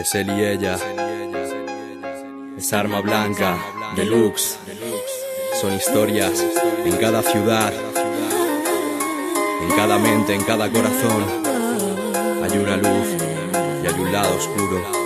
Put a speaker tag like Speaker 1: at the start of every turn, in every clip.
Speaker 1: Es él y ella, es Arma Blanca, Deluxe. Son historias en cada ciudad, en cada mente, en cada corazón. Hay una luz y hay un lado oscuro.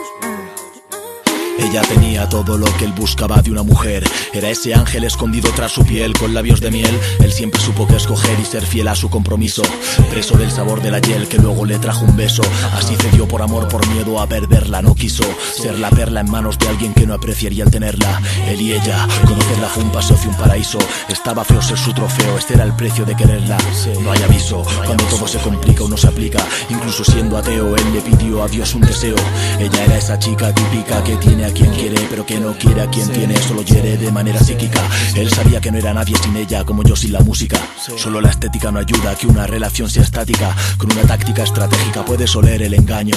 Speaker 2: Ella tenía todo lo que él buscaba de una mujer. Era ese ángel escondido tras su piel con labios de miel. Él siempre supo que escoger y ser fiel a su compromiso. Preso del sabor de la hiel que luego le trajo un beso. Así cedió por amor, por miedo a perderla. No quiso ser la perla en manos de alguien que no apreciaría el tenerla. Él y ella, conocerla fue un paseo hacia un paraíso. Estaba feo ser su trofeo, este era el precio de quererla. No hay aviso, cuando todo se complica uno se aplica. Incluso siendo ateo, él le pidió a Dios un deseo. Ella era esa chica típica que tiene a quien quiere, pero que no quiere a quien tiene, solo hiere de manera psíquica. Él sabía que no era nadie sin ella, como yo sin la música. Solo la estética no ayuda a que una relación sea estática. Con una táctica estratégica puedes oler el engaño,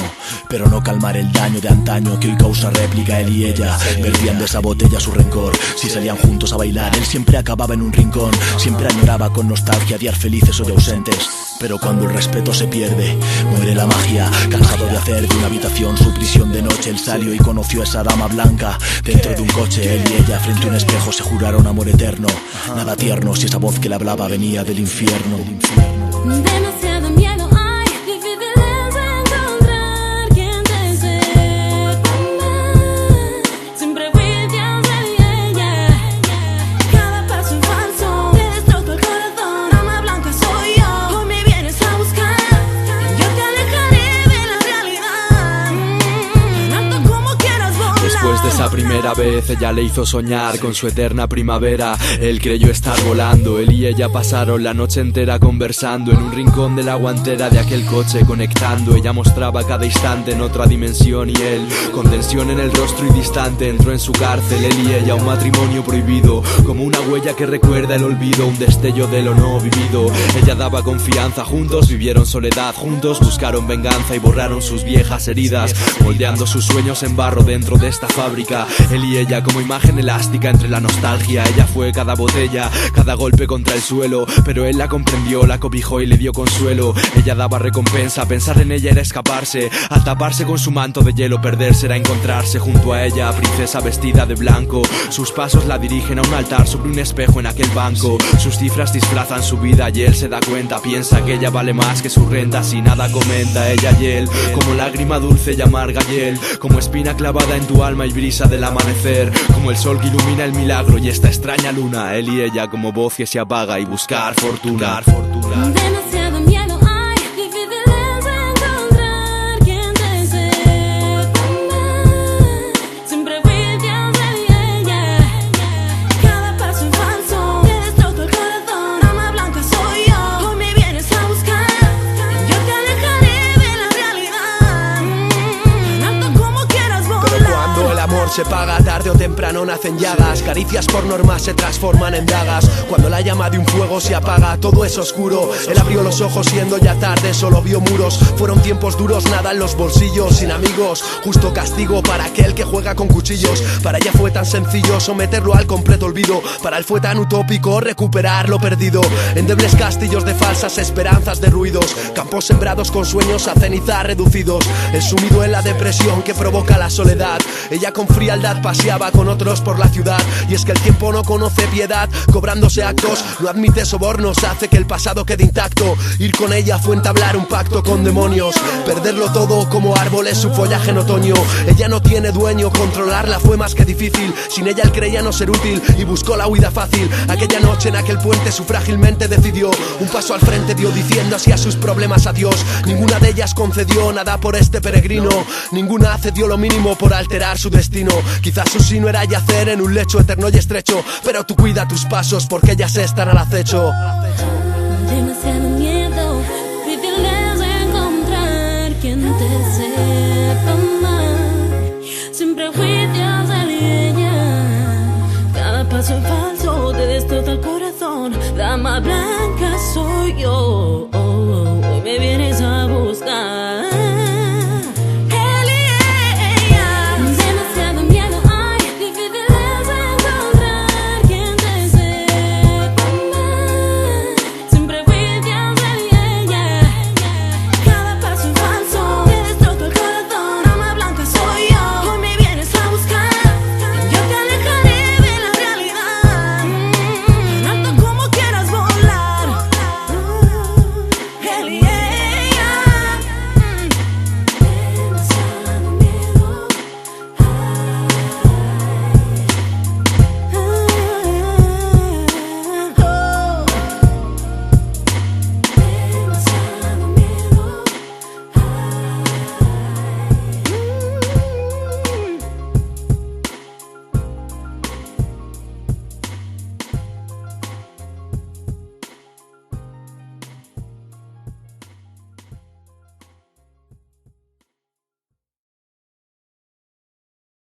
Speaker 2: pero no calmar el daño de antaño que hoy causa réplica. Él y ella vertían de esa botella su rencor. Si salían juntos a bailar, él siempre acababa en un rincón. Siempre añoraba con nostalgia días felices o de ausentes. Pero cuando el respeto se pierde, muere la magia. Cansado de hacer de una habitación su prisión de noche, él salió y conoció a esa dama blanca dentro de un coche. Él y ella frente a un espejo se juraron amor eterno. Nada tierno si esa voz que le hablaba venía del infierno.
Speaker 3: Demasiado miedo hay, difícil es encontrar quien te sepa más. Sin prejuicios de ella, cada paso en falso te destrozó el corazón. Arma blanca soy yo, hoy me vienes a buscar. Yo te alejaré de la realidad, tanto como quieras volar.
Speaker 1: Después de esa primera vez ella le hizo soñar con su eterna primavera. Él creyó estar volando, él y ella pasaron la noche entera conversando en un rincón de la guantera de aquel coche conectando. Ella mostraba cada instante en otra dimensión y él, con tensión en el rostro y distante, entró en su cárcel. Él y ella, un matrimonio prohibido, como una huella que recuerda el olvido, un destello de lo no vivido. Ella daba confianza, juntos vivieron soledad, juntos buscaron venganza y borraron sus viejas heridas, moldeando sus sueños en barro dentro de esta fábrica. Él y ella como imagen elástica entre la nostalgia. Ella fue cada botella, cada golpe contra el suelo, pero él la comprendió, la cobijó y le dio consuelo. Ella daba recompensa, pensar en ella era escaparse. Al taparse con su manto de hielo, perderse era encontrarse junto a ella, princesa vestida de blanco. Sus pasos la dirigen a un altar sobre un espejo en aquel banco. Sus cifras disfrazan su vida y él se da cuenta, piensa que ella vale más que su renta. Si nada comenta ella y él, como lágrima dulce y amarga y él, como espina clavada en tu alma y brisa del amanecer, como el sol que ilumina el milagro y esta extraña luna. Él y ella como voz que se apaga y buscar fortuna.
Speaker 3: Demasiado miedo hay, difícil es encontrar quien te sepa más. Sin prejuicios de ella, cada paso en falso te destrozó el corazón. Arma blanca soy yo, hoy me vienes a buscar. Yo te alejaré de la realidad, tanto como quieras volar.
Speaker 4: Pero cuando el amor se paga, tarde o temprano nacen llagas. Caricias por norma se transforman en dagas. Cuando la llama de un fuego se apaga, todo es oscuro. Él abrió los ojos siendo ya tarde, solo vio muros. Fueron tiempos duros, nada en los bolsillos, sin amigos. Justo castigo para aquel que juega con cuchillos. Para ella fue tan sencillo someterlo al completo olvido. Para él fue tan utópico recuperar lo perdido. Endebles castillos de falsas esperanzas derruidos, campos sembrados con sueños a ceniza reducidos. Él sumido en la depresión que provoca la soledad. Ella con frialdad paseaba con otros por la ciudad. Y es que el tiempo no conoce piedad, cobrándose actos, no admite sobornos, hace que el pasado quede intacto. Ir con ella fue entablar un pacto con demonios, perderlo todo como árboles su follaje en otoño. Ella no tiene dueño, controlarla fue más que difícil. Sin ella él creía no ser útil y buscó la huida fácil. Aquella noche en aquel puente su frágilmente decidió, un paso al frente dio diciendo así a sus problemas adiós. Ninguna de ellas concedió nada por este peregrino, ninguna cedió lo mínimo por alterar su destino. Quizás su sino era yacer en un lecho eterno y estrecho, pero tú cuida tus pasos porque ellas están al acecho.
Speaker 3: Demasiado